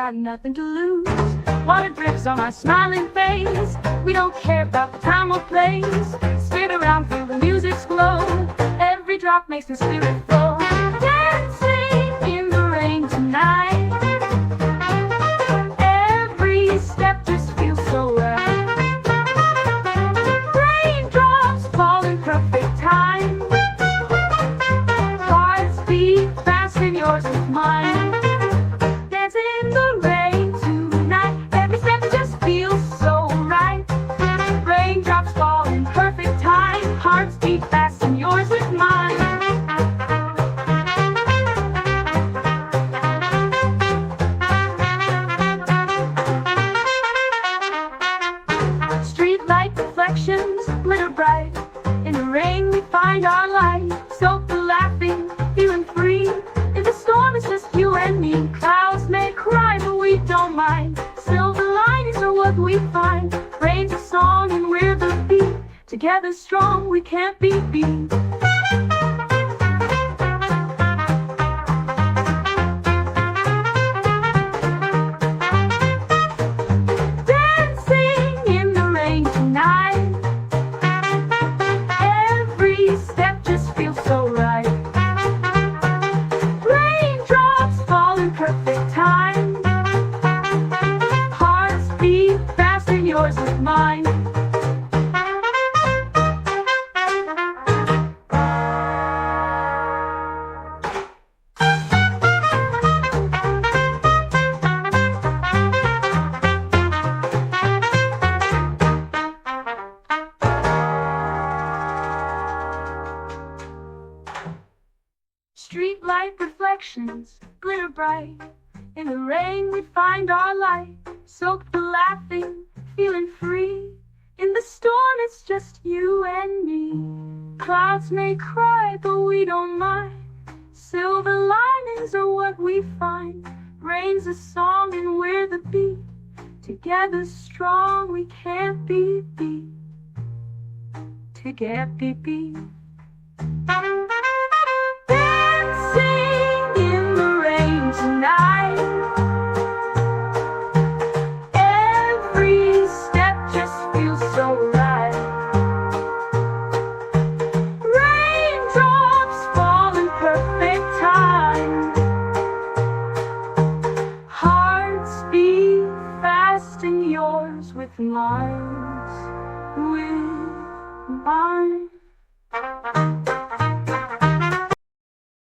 got nothing to lose. Water drips on our smiling face. We don't care about the time or place. Spin around, feel the music's glow. Every drop makes the spirit flow. Dancing in the rain tonight. Every step just feels so right. Raindrops fall in perfect time. Hearts beat fast and yours with mine. Dancing in the rain tonight. Every step just feels so right. Raindrops fall in perfect time. Hearts beat fast and yours with mine. Streetlight reflections glitter bright. In the rain we find our light. Soak the laughing, feeling free. In the storm it's just you and me. Clouds may cry but we don't mind. Silver linings are what we find. Rain's a song and we're the beat. Together strong we can't be beat. Dancing in the rain tonight. Every step just feels so right. Raindrops fall in perfect time. Hearts beat fast and yours with mine. Streetlight reflections glitter bright. In the rain we find our light. Soak the laughing, feeling free. In the storm it's just you and me. Clouds may cry but we don't mind. Silver linings are what we find. Rain's a song and we're the beat. Together strong we can't be beat. Together be beat. Dancing in the rain tonight. Every step just feels so right. Raindrops fall in perfect time. Hearts beat fast and yours with mine. With mine.